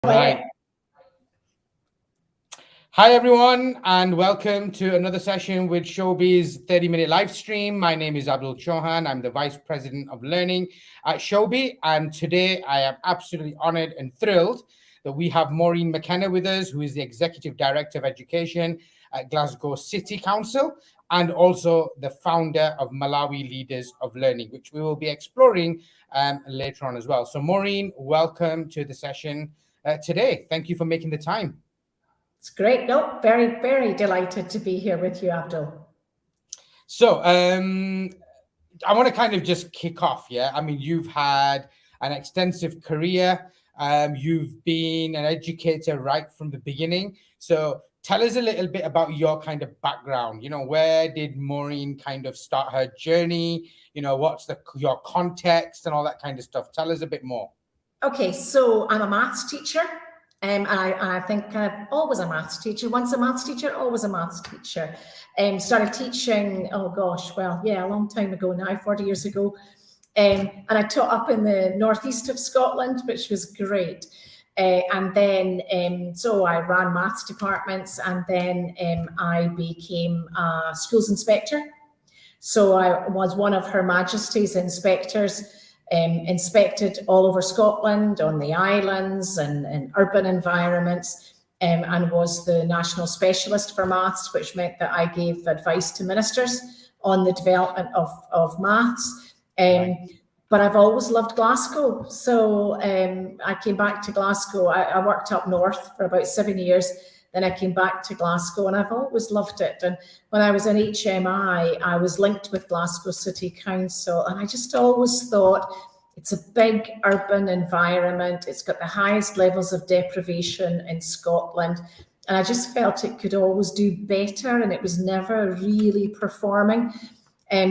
Right. Hi, everyone, and welcome to another session with Showbie's 30-minute live stream. My name is Abdul Chohan. I'm the Vice President of Learning at Showbie, and today I am absolutely honored and thrilled that we have Maureen McKenna with us, who is the Executive Director of Education at Glasgow City Council, and also the founder of Malawi Leaders of Learning, which we will be exploring later on as well. So, Maureen, welcome to the session today. Thank you for making the time. It's great. No, very, very delighted to be here with you, Abdul. So I want to kind of just kick off. Yeah. I mean, you've had an extensive career. You've been an educator right from the beginning. So tell us a little bit about your kind of background. You know, where did Maureen kind of start her journey? You know, what's your context and all that kind of stuff? Tell us a bit more. Okay, so I'm a maths teacher, and I think I'm always a maths teacher. Once a maths teacher, always a maths teacher. Started teaching, oh gosh, well, yeah, a long time ago now, 40 years ago. And I taught up in the northeast of Scotland, which was great. And then, so I ran maths departments, and then I became a schools inspector. So I was one of Her Majesty's inspectors. Inspected all over Scotland, on the islands and urban environments, and was the national specialist for maths, which meant that I gave advice to ministers on the development of maths. But I've always loved Glasgow. So I came back to Glasgow. I worked up north for about 7 years. Then I came back to Glasgow, and I've always loved it. And when I was in HMI, I was linked with Glasgow City Council, and I just always thought it's a big urban environment. It's got the highest levels of deprivation in Scotland, and I just felt it could always do better, and it was never really performing.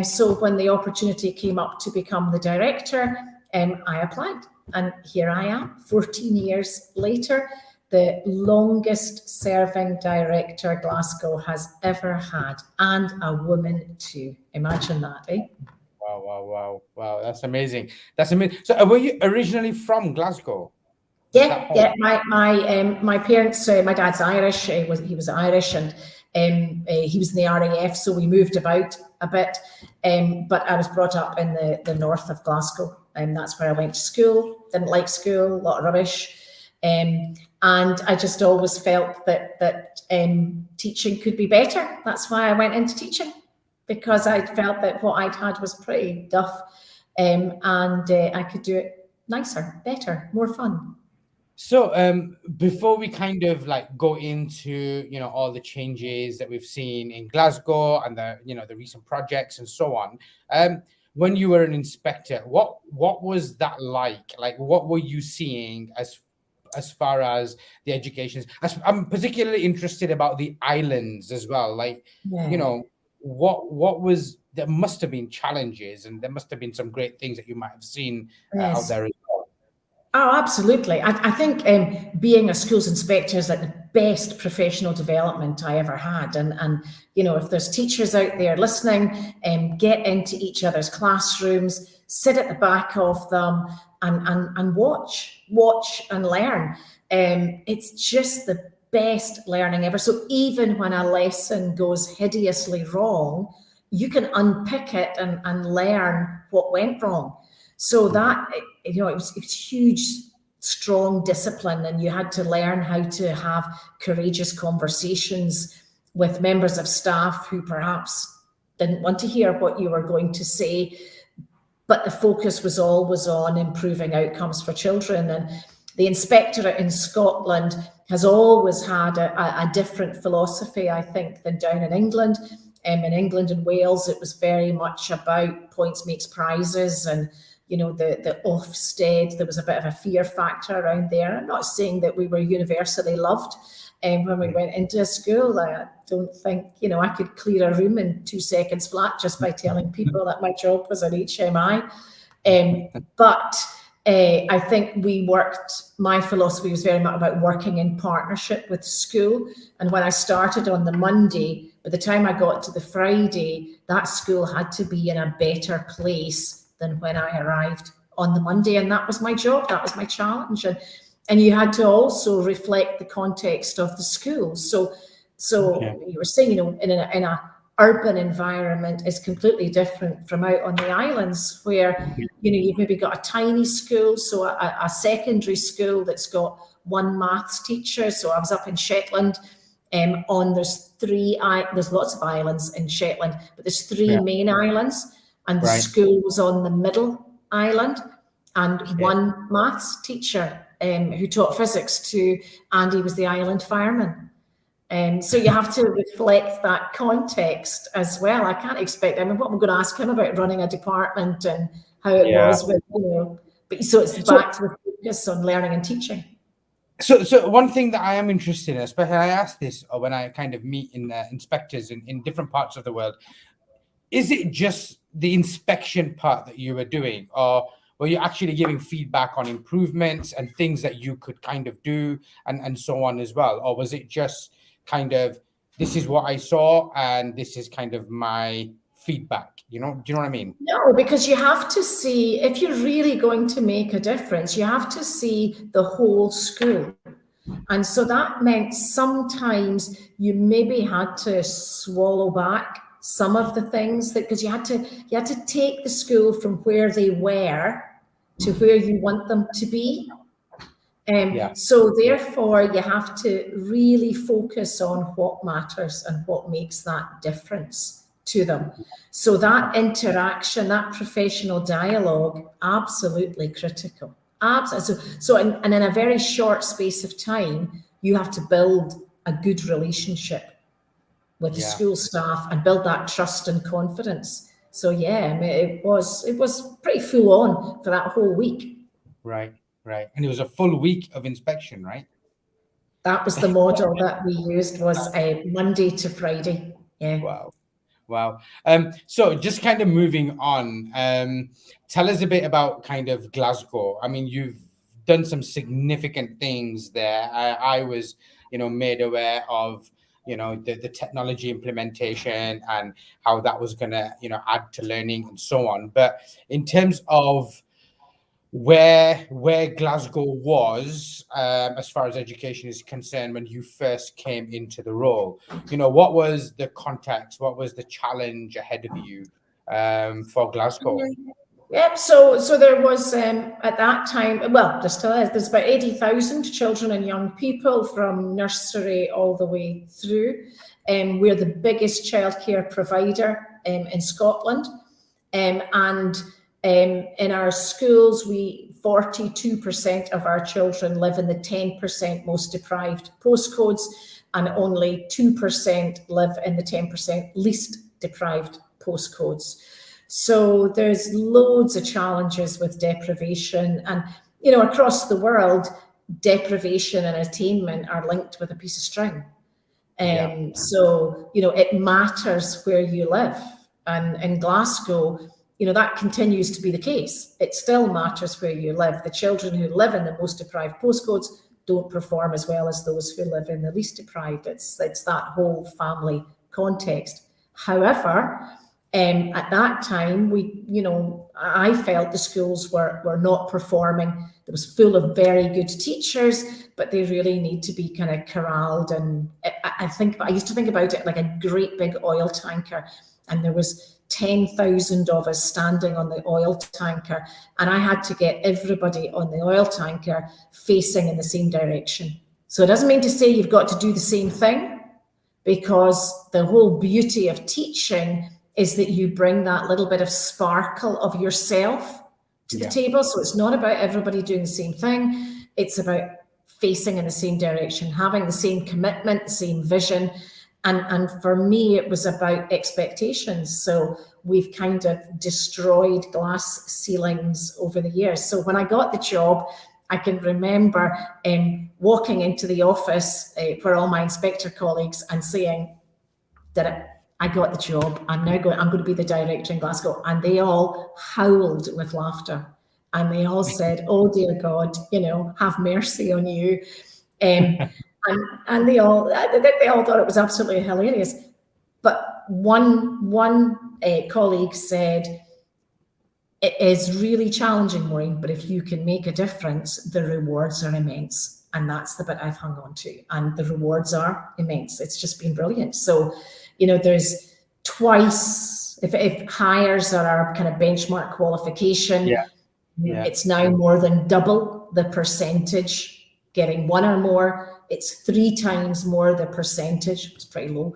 So when the opportunity came up to become the director, I applied, and here I am, 14 years later. The longest serving director Glasgow has ever had, and a woman too. Imagine that, eh? Wow. That's amazing. That's amazing. So were you originally from Glasgow? Yeah. My parents, my dad's Irish. He was Irish, and he was in the RAF, so we moved about a bit. But I was brought up in the north of Glasgow, and that's where I went to school. Didn't like school, a lot of rubbish. And I just always felt that teaching could be better. That's why I went into teaching, because I felt that what I'd had was pretty duff, and I could do it nicer, better, more fun. So before we kind of like go into, you know, all the changes that we've seen in Glasgow and the recent projects and so on, when you were an inspector, what was that like? Like, what were you seeing as far as the education? I'm particularly interested about the islands as well. Like, you know, what was, there must have been challenges, and there must have been some great things that you might have seen out there as well. Oh, absolutely. I think being a schools inspector is like the best professional development I ever had. And you know, if there's teachers out there listening, get into each other's classrooms, sit at the back of them, and watch and learn. It's just the best learning ever. So even when a lesson goes hideously wrong, you can unpick it and learn what went wrong. So that, you know, it was huge, strong discipline, and you had to learn how to have courageous conversations with members of staff who perhaps didn't want to hear what you were going to say, but the focus was always on improving outcomes for children. And the inspectorate in Scotland has always had a different philosophy, I think, than down in England. In England and Wales, it was very much about points makes prizes, and you know, the Ofsted, there was a bit of a fear factor around there. I'm not saying that we were universally loved when we went into school. I don't think, you know, I could clear a room in 2 seconds flat just by telling people that my job was an HMI. But I think my philosophy was very much about working in partnership with school. And when I started on the Monday, by the time I got to the Friday, that school had to be in a better place than when I arrived on the Monday. And that was my job, that was my challenge. And And you had to also reflect the context of the school. So you were saying, in a urban environment is completely different from out on the islands, where you've maybe got a tiny school, so a secondary school that's got one maths teacher. So I was up in Shetland. There's lots of islands in Shetland, but there's three main islands, and the school was on the middle island, and one maths teacher who taught physics to Andy was the island fireman. So you have to reflect that context as well. I can't expect, what we're going to ask him about running a department and how it was with, but so it's back to the focus on learning and teaching. So one thing that I am interested in, especially I ask this when I kind of meet inspectors in different parts of the world, is it just the inspection part that you were doing, or were you actually giving feedback on improvements and things that you could kind of do and so on as well? Or was it just kind of, this is what I saw and this is kind of my feedback? Do you know what I mean? No, because you have to see, if you're really going to make a difference, you have to see the whole school. And so that meant sometimes you maybe had to swallow back some of the things, that because you had to take the school from where they were to where you want them to be. So therefore you have to really focus on what matters and what makes that difference to them. So that interaction, that professional dialogue, absolutely critical. Absolutely. So in a very short space of time, you have to build a good relationship with the school staff and build that trust and confidence. So it was pretty full on for that whole week. Right. And it was a full week of inspection, right? That was the model that we used, was Monday to Friday. Yeah. Wow. So just kind of moving on, tell us a bit about kind of Glasgow. I mean, you've done some significant things there. I was, made aware of, the technology implementation and how that was going to, add to learning and so on. But in terms of where Glasgow was as far as education is concerned when you first came into the role, what was the context, what was the challenge ahead of you for Glasgow? Yep. So there was at that time, well, there still is. There's about 80,000 children and young people from nursery all the way through. We're the biggest childcare provider in Scotland, and in our schools, 42% of our children live in the 10% most deprived postcodes, and only 2% live in the 10% least deprived postcodes. So there's loads of challenges with deprivation, and across the world, deprivation and attainment are linked with a piece of string. So it matters where you live, and in Glasgow, that continues to be the case. It still matters where you live. The children who live in the most deprived postcodes don't perform as well as those who live in the least deprived. It's that whole family context. However, at that time, I felt the schools were not performing. It was full of very good teachers, but they really need to be kind of corralled. And I used to think about it like a great big oil tanker, and there was 10,000 of us standing on the oil tanker, and I had to get everybody on the oil tanker facing in the same direction. So it doesn't mean to say you've got to do the same thing, because the whole beauty of teaching is that you bring that little bit of sparkle of yourself to the table. So it's not about everybody doing the same thing. It's about facing in the same direction, having the same commitment, the same vision. And for me, it was about expectations. So we've kind of destroyed glass ceilings over the years. So when I got the job, I can remember walking into the office for all my inspector colleagues and saying, I got the job. I'm going to be the director in Glasgow. And they all howled with laughter. And they all said, oh, dear God, have mercy on you. And they all thought it was absolutely hilarious. But one colleague said, It is really challenging, Maureen, but if you can make a difference, the rewards are immense. And that's the bit I've hung on to. And the rewards are immense. It's just been brilliant. So, there's twice, if hires are our kind of benchmark qualification, it's now more than double the percentage getting 1 or more. It's 3 times more the percentage, it's pretty low,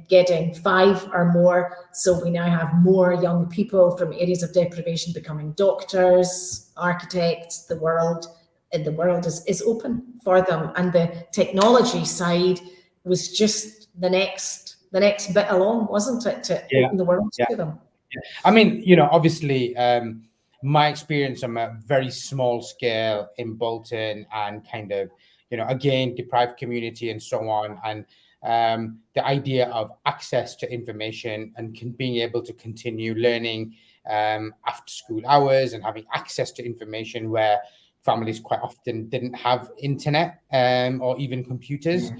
getting 5 or more. So we now have more young people from areas of deprivation becoming doctors, architects. The world is open for them. And the technology side was just the next bit along, wasn't it, to open the world to them? I mean, obviously, my experience on a very small scale in Bolton and kind of, again, deprived community and so on. And the idea of access to information and being able to continue learning after school hours and having access to information where families quite often didn't have internet or even computers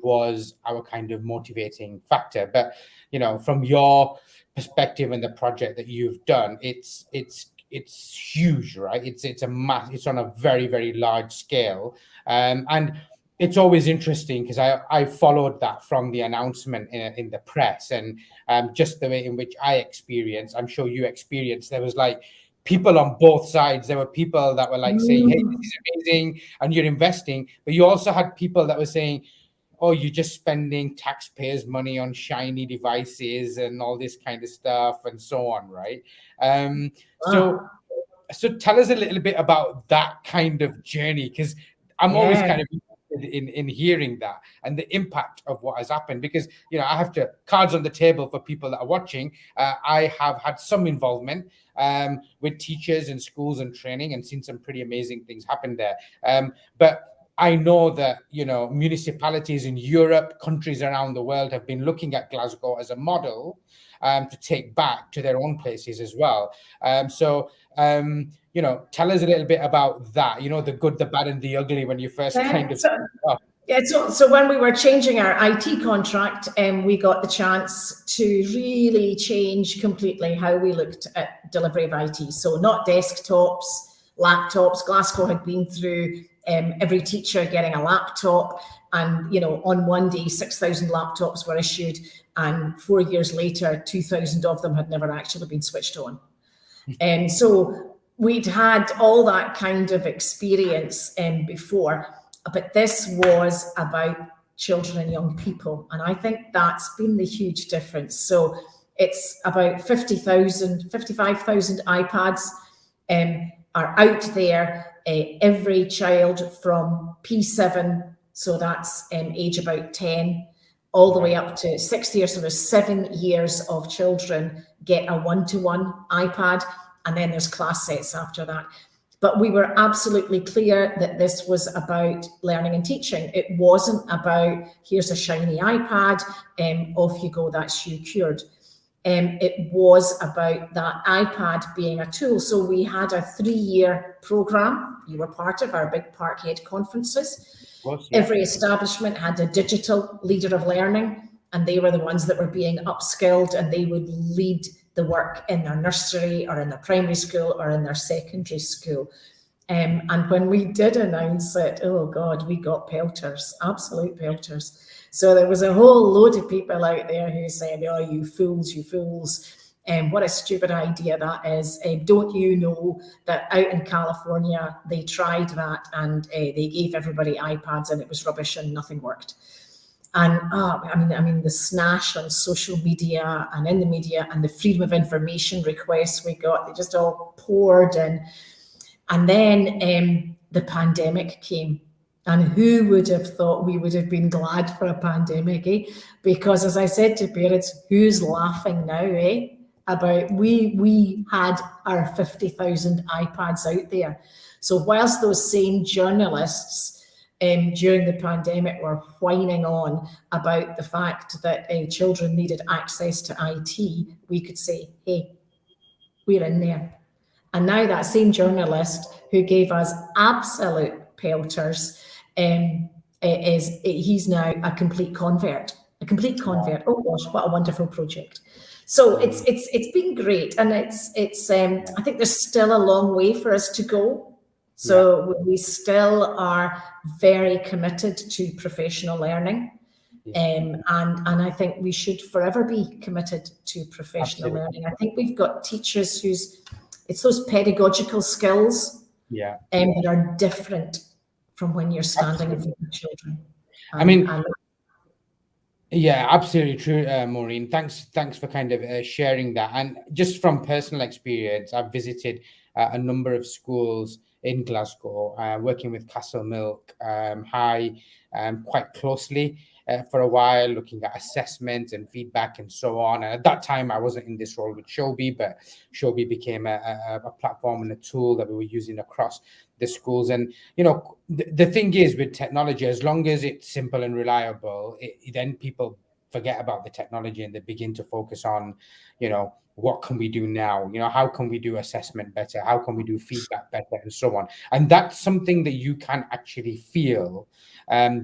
was our kind of motivating factor. But, from your perspective and the project that you've done, it's huge, right? It's on a very, very large scale, and it's always interesting because I followed that from the announcement in the press, and just the way in which I experienced, I'm sure you experienced, there was like people on both sides. There were people that were like saying, hey, this is amazing and you're investing, but you also had people that were saying, oh, you're just spending taxpayers' money on shiny devices and all this kind of stuff and so on, right? So tell us a little bit about that kind of journey, because I'm always kind of interested in hearing that and the impact of what has happened, because, I have to cards on the table for people that are watching. I have had some involvement with teachers in schools and training and seen some pretty amazing things happen there. But I know that, municipalities in Europe, countries around the world have been looking at Glasgow as a model to take back to their own places as well. So, tell us a little bit about that, the good, the bad and the ugly when you first kind of... So when we were changing our IT contract, we got the chance to really change completely how we looked at delivery of IT. So not desktops, laptops. Glasgow had been through every teacher getting a laptop, and on one day 6,000 laptops were issued, and 4 years later 2,000 of them had never actually been switched on. And so we'd had all that kind of experience before, but this was about children and young people, and I think that's been the huge difference. So it's about 55,000 iPads are out there. Every child from P7, so that's age about 10, all the way up to 60 or so, there's 7 years of children get a one-to-one iPad, and then there's class sets after that. But we were absolutely clear that this was about learning and teaching. It wasn't about, here's a shiny iPad, off you go, that's you cured. It was about that iPad being a tool. So we had a 3-year program. You were part of our big Parkhead conferences. Every establishment had a digital leader of learning, and they were the ones that were being upskilled, and they would lead the work in their nursery or in their primary school or in their secondary school. And when we did announce it, oh God, we got pelters, absolute pelters. So there was a whole load of people out there who said, oh, you fools, you fools. What a stupid idea that is. Don't you know that out in California, they tried that and they gave everybody iPads and it was rubbish and nothing worked. And I mean, the snash on social media and in the media and the freedom of information requests we got, they just all poured in. And then the pandemic came. And who would have thought we would have been glad for a pandemic, eh? Because as I said to parents, who's laughing now, eh? About we had our 50,000 iPads out there. So whilst those same journalists during the pandemic were whining on about the fact that children needed access to IT, we could say, hey, we're in there. And now that same journalist who gave us absolute pelters, he's now a complete convert. Oh gosh, what a wonderful project. So it's been great, and it's I think there's still a long way for us to go. So we still are very committed to professional learning. And I think we should forever be committed to professional learning. I think we've got teachers it's those pedagogical skills that are different from when you're standing in front of children. Yeah, absolutely true, Maureen. Thanks for kind of sharing that. And just from personal experience, I've visited a number of schools in Glasgow, working with Castlemilk High quite closely for a while, looking at assessment and feedback and so on. And at that time, I wasn't in this role with Showbie, but Showbie became a platform and a tool that we were using across the schools. And the thing is, with technology, as long as it's simple and reliable, then people forget about the technology and they begin to focus on what can we do now, how can we do assessment better, how can we do feedback better, and so on. And that's something that you can actually feel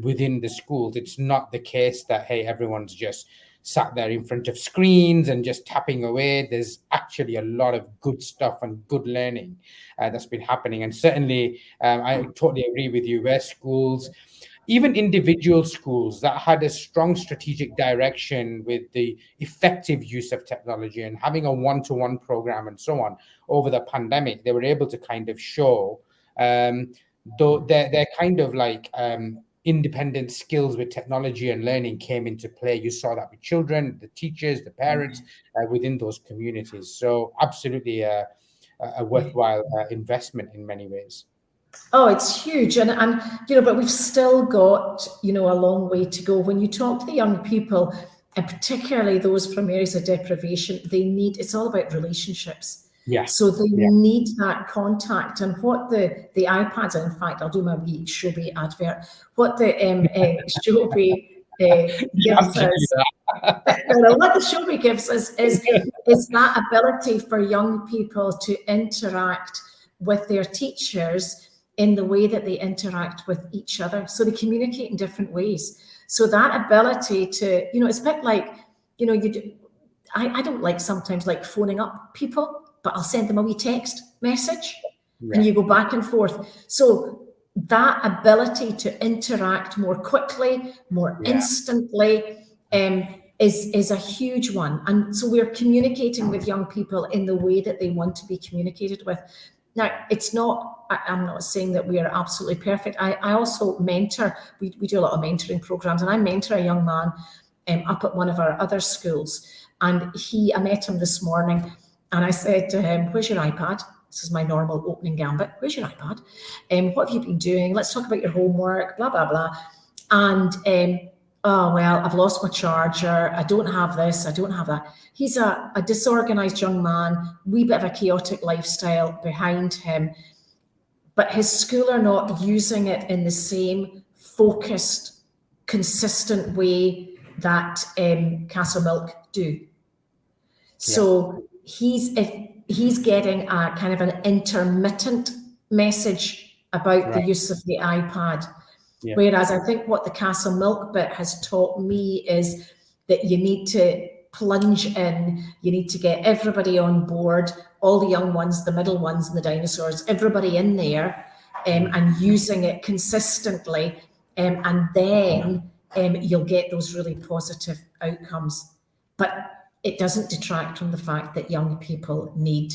within the schools. It's not the case that, hey, everyone's just sat there in front of screens and just tapping away. There's actually a lot of good stuff and good learning that's been happening. And certainly, I totally agree with you, where schools, even individual schools that had a strong strategic direction with the effective use of technology and having a one-to-one program and so on over the pandemic, they were able to kind of show though they're kind of like independent skills with technology and learning came into play. You saw that with children, the teachers, the parents within those communities. So absolutely a worthwhile investment in many ways. Oh, it's huge. And but we've still got, a long way to go. When you talk to the young people, and particularly those from areas of deprivation, it's all about relationships. Yeah. So they need that contact. And what the iPads, in fact, I'll do my wee Showbie advert. What the Showbie gives us, what the Showbie gives us is that ability for young people to interact with their teachers in the way that they interact with each other. So they communicate in different ways. So that ability to, it's a bit like, I don't like sometimes like phoning up people, but I'll send them a wee text message and you go back and forth. So that ability to interact more quickly, more instantly is a huge one. And so we're communicating with young people in the way that they want to be communicated with. Now, I'm not saying that we are absolutely perfect. I also mentor, we do a lot of mentoring programs, and I mentor a young man up at one of our other schools. And I met him this morning, and I said to him, "Where's your iPad?" This is my normal opening gambit. "Where's your iPad? What have you been doing? Let's talk about your homework, blah, blah, blah." And, "Oh, well, I've lost my charger. I don't have this. I don't have that." He's a disorganized young man, wee bit of a chaotic lifestyle behind him, but his school are not using it in the same focused, consistent way that Castlemilk do. So he's getting a kind of an intermittent message about the use of the iPad. Whereas I think what the Castlemilk bit has taught me is that you need to plunge in, you need to get everybody on board, all the young ones, the middle ones, and the dinosaurs, everybody in there, and using it consistently, and then you'll get those really positive outcomes. But it doesn't detract from the fact that young people need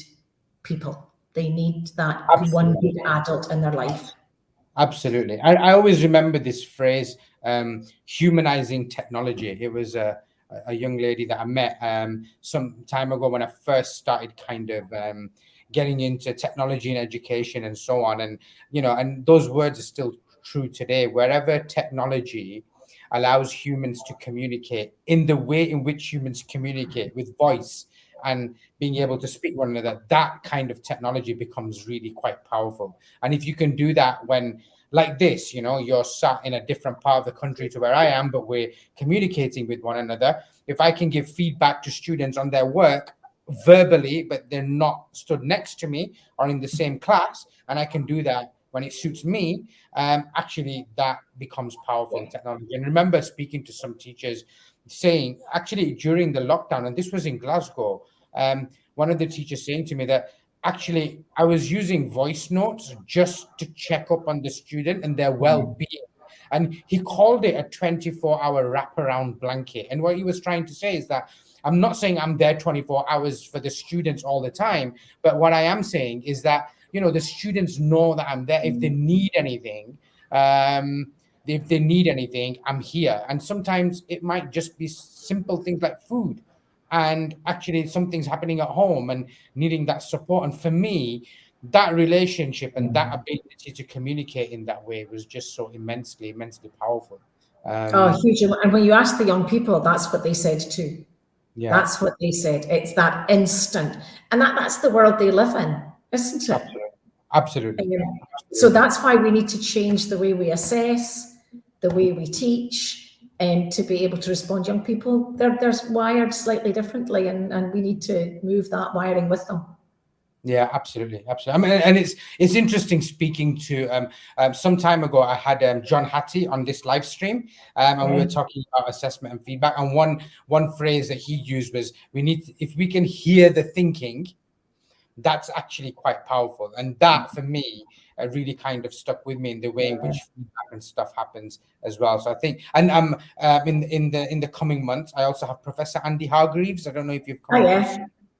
people. They need that one good adult in their life. Absolutely. I always remember this phrase, humanizing technology. It was a young lady that I met some time ago when I first started kind of getting into technology and education and so on. And, and those words are still true today. Wherever technology allows humans to communicate in the way in which humans communicate, with voice and being able to speak one another, that kind of technology becomes really quite powerful. And if you can do that when, like this, you're sat in a different part of the country to where I am, but we're communicating with one another. If I can give feedback to students on their work verbally, but they're not stood next to me or in the same class, and I can do that when it suits me, actually that becomes powerful in technology. And remember speaking to some teachers saying, actually during the lockdown, and this was in Glasgow, one of the teachers saying to me that actually I was using voice notes just to check up on the student and their well-being. And he called it a 24-hour wraparound blanket. And what he was trying to say is that I'm not saying I'm there 24 hours for the students all the time, but what I am saying is that, you know, the students know that I'm there. If they need anything, I'm here. And sometimes it might just be simple things like food, and actually something's happening at home and needing that support. And for me, that relationship and that ability to communicate in that way was just so immensely powerful. Huge. And when you ask the young people, that's what they said too. Yeah. That's what they said. It's that instant. And that's the world they live in, isn't it? Absolutely. So that's why we need to change the way we assess, the way we teach, and to be able to respond. Young people, they're wired slightly differently, and we need to move that wiring with them. Yeah, absolutely. I mean, and it's interesting speaking to some time ago. I had John Hattie on this live stream, and we were talking about assessment and feedback. And one phrase that he used was, if we can hear the thinking, that's actually quite powerful. And that for me really kind of stuck with me in the way in which feedback and stuff happens as well. So I think, and in the coming months, I also have Professor Andy Hargreaves. I don't know if you've come across.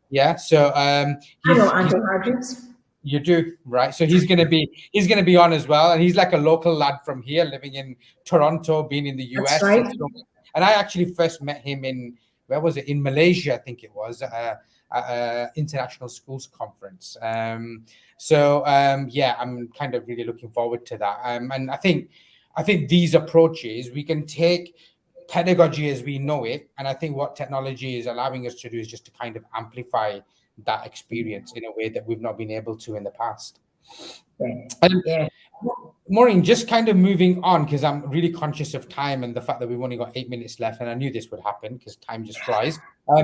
Yeah, so I know Andy Hargreaves. You do, right? So he's gonna be on as well, and he's like a local lad from here, living in Toronto, being in the US. That's right. And I actually first met him in Malaysia, I think it was, International Schools Conference. Yeah, I'm kind of really looking forward to that. And I think these approaches, we can take pedagogy as we know it, and I think what technology is allowing us to do is just to kind of amplify that experience in a way that we've not been able to in the past. Maureen, just kind of moving on, because I'm really conscious of time and the fact that we've only got 8 minutes left, and I knew this would happen because time just flies. I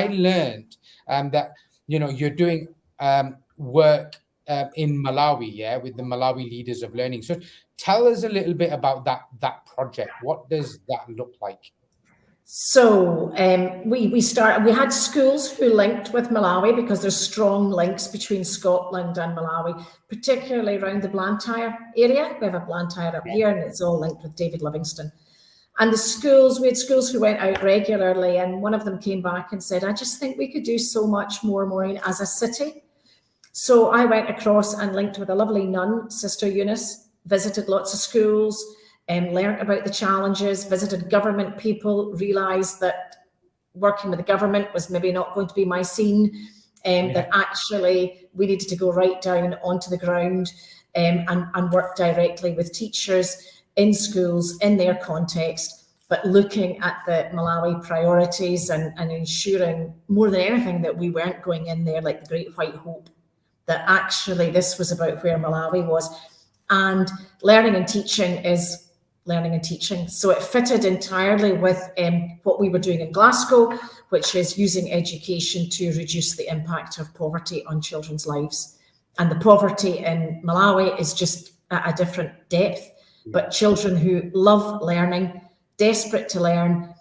learned that, you know, you're doing work in Malawi, with the Malawi Leaders of Learning. So tell us a little bit about that project. What does that look like? So we had schools who linked with Malawi, because there's strong links between Scotland and Malawi, particularly around the Blantyre area. We have a Blantyre up here, and it's all linked with David Livingstone. And we had schools who went out regularly, and one of them came back and said, I just think we could do so much more, Maureen, as a city. So I went across and linked with a lovely nun, Sister Eunice, visited lots of schools, learned about the challenges, visited government people, realised that working with the government was maybe not going to be my scene, that actually we needed to go right down onto the ground and work directly with teachers in schools, in their context, but looking at the Malawi priorities and ensuring more than anything that we weren't going in there like the Great White Hope, that actually this was about where Malawi was. And learning and teaching is learning and teaching. So it fitted entirely with what we were doing in Glasgow, which is using education to reduce the impact of poverty on children's lives. And the poverty in Malawi is just at a different depth, but children who love learning, desperate to learn,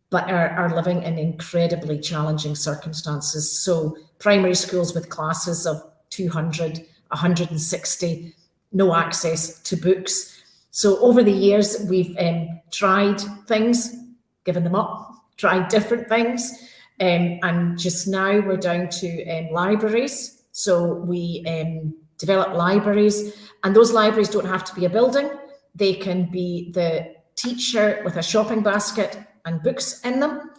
but are living in incredibly challenging circumstances. So primary schools with classes of 200, 160, no access to books. So over the years, we've tried things, given them up, tried different things. And just now we're down to libraries. So we develop libraries, and those libraries don't have to be a building. They can be the teacher with a shopping basket and books in them.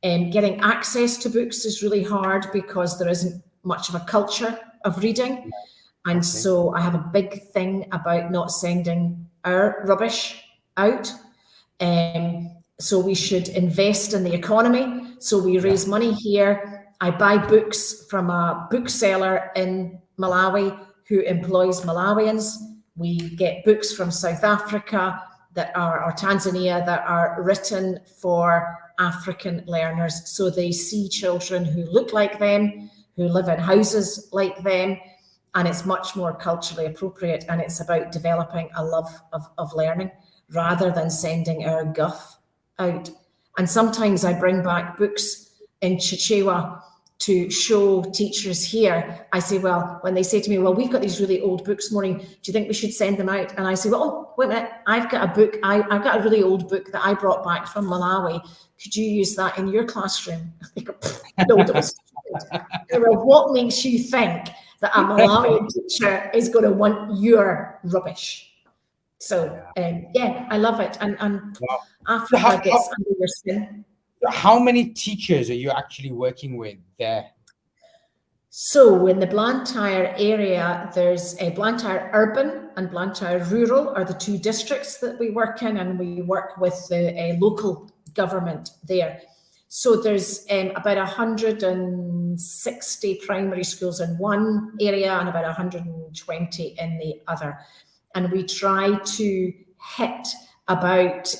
Getting access to books is really hard because there isn't much of a culture of reading. And so I have a big thing about not sending our rubbish out. So we should invest in the economy. So we raise money here. I buy books from a bookseller in Malawi who employs Malawians. We get books from South Africa or Tanzania that are written for African learners. So they see children who look like them, who live in houses like them, and it's much more culturally appropriate, and it's about developing a love of learning. rather than sending our guff out. And sometimes I bring back books in Chichewa to show teachers here. I say, well, when they say to me, well, we've got these really old books, Maureen, do you think we should send them out? And I say, well, oh, wait a minute, I've got a book, I've got a really old book that I brought back from Malawi. Could you use that in your classroom? They go, no, don't. Well, what makes you think that a Malawian teacher is going to want your rubbish? So, yeah, I love it. And Wow. Africa gets under your skin. How many teachers are you actually working with there? So in the Blantyre area, there's a Blantyre Urban and Blantyre Rural are the two districts that we work in, and we work with the local government there. So there's about 160 primary schools in one area and about 120 in the other. And we try to hit about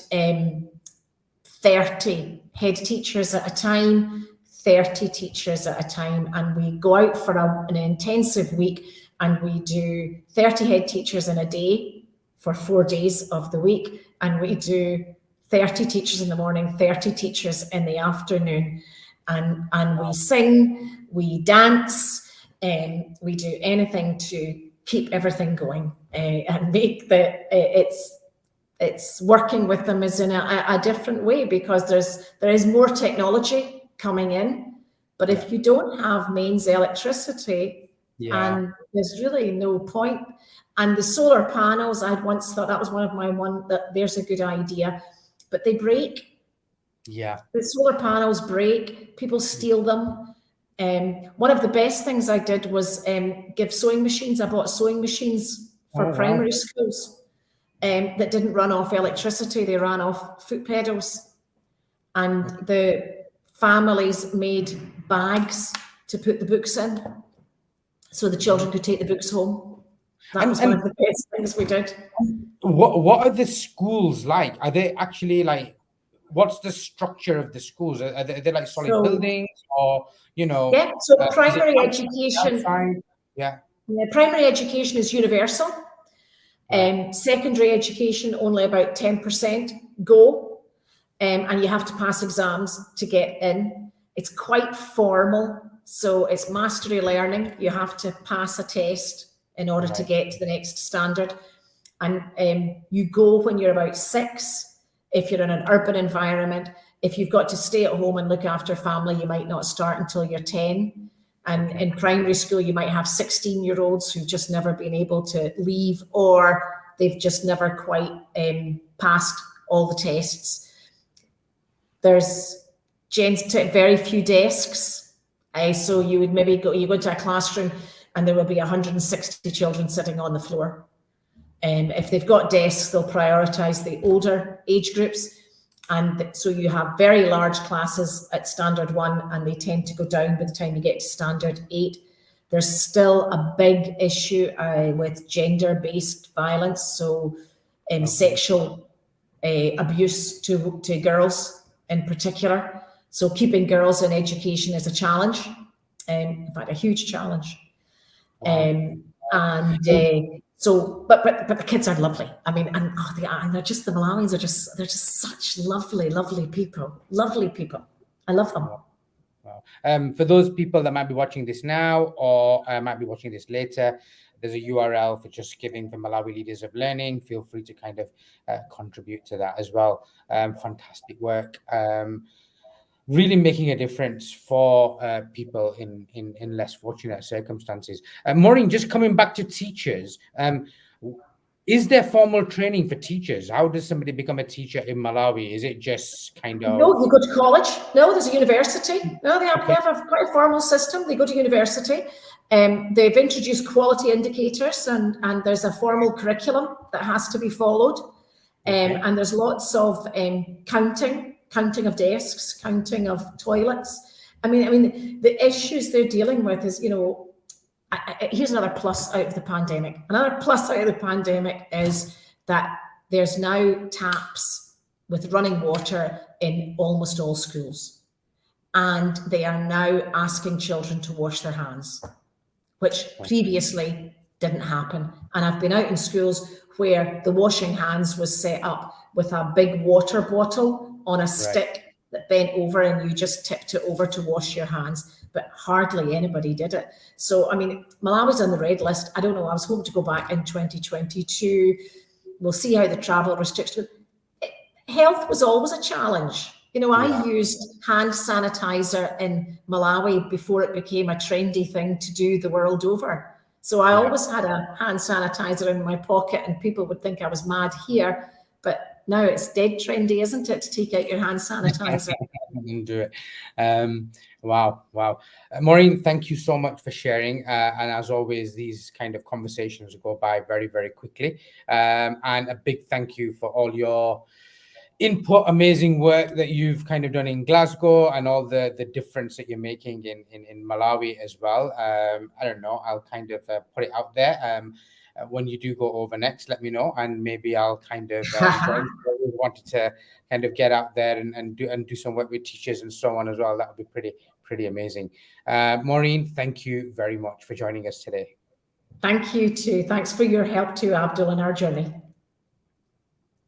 30 head teachers at a time, 30 teachers at a time, and we go out for an intensive week and we do 30 head teachers in a day for 4 days of the week, and we do 30 teachers in the morning, 30 teachers in the afternoon, and we sing, we dance, we do anything to keep everything going and make it's working with them is in a different way, because there is more technology coming in, but if you don't have mains electricity, and there's really no point. And the solar panels, I'd once thought that was there's a good idea, but they break. Yeah. The solar panels break, people steal them. One of the best things I did was give sewing machines. I bought sewing machines for primary schools that didn't run off electricity, they ran off foot pedals. And the families made bags to put the books in so the children could take the books home. That was one of the best things we did. What are the schools like? Are they actually like, what's the structure of the schools? Are they like solid buildings, or, you know? Yeah, so primary education. Primary education is universal. Secondary education, only about 10% go, and you have to pass exams to get in. It's quite formal, so it's mastery learning. You have to pass a test in order to get to the next standard. And you go when you're about 6, if you're in an urban environment. If you've got to stay at home and look after family, you might not start until you're 10. And in primary school, you might have 16-year-olds who've just never been able to leave, or they've just never quite passed all the tests. There's very few desks. So you would maybe go into a classroom and there will be 160 children sitting on the floor. If they've got desks, they'll prioritise the older age groups. And so you have very large classes at standard 1, and they tend to go down by the time you get to standard 8. There's still a big issue with gender-based violence, so sexual abuse to girls in particular. So keeping girls in education is a challenge, in fact, a huge challenge. So, but the kids are lovely. I mean, and they're just, the Malawians they're just such lovely people. Lovely people. I love them. Wow. For those people that might be watching this now, or might be watching this later, there's a URL for Just Giving for Malawi Leaders of Learning. Feel free to kind of contribute to that as well. Fantastic work. Really making a difference for people in less fortunate circumstances. Maureen, just coming back to teachers, is there formal training for teachers? How does somebody become a teacher in Malawi? Is it just kind of... No, you go to college. No, there's a university. No, they have quite a formal system. They go to university. They've introduced quality indicators, and there's a formal curriculum that has to be followed. And there's lots of counting of desks, counting of toilets. I mean, the issues they're dealing with is, here's another plus out of the pandemic. Another plus out of the pandemic is that there's now taps with running water in almost all schools. And they are now asking children to wash their hands, which previously didn't happen. And I've been out in schools where the washing hands was set up with a big water bottle on a stick that bent over, and you just tipped it over to wash your hands, but hardly anybody did it. So, I mean, Malawi's on the red list. I don't know, I was hoping to go back in 2022. We'll see how the travel restrictions. Health was always a challenge. You know, I used hand sanitizer in Malawi before it became a trendy thing to do the world over. So I always had a hand sanitizer in my pocket, and people would think I was mad here. But now it's dead trendy, isn't it, to take out your hand sanitizer? And do it. Wow. Maureen, thank you so much for sharing. And as always, these kind of conversations go by very, very quickly. And a big thank you for all your input, amazing work that you've kind of done in Glasgow, and all the difference that you're making in Malawi as well. I don't know, I'll kind of put it out there. When you do go over next, let me know, and maybe I'll kind of join. We wanted to kind of get out there and do some work with teachers and so on as well. That would be pretty amazing. Maureen, thank you very much for joining us today. Thank you too. Thanks for your help too, Abdul, in our journey.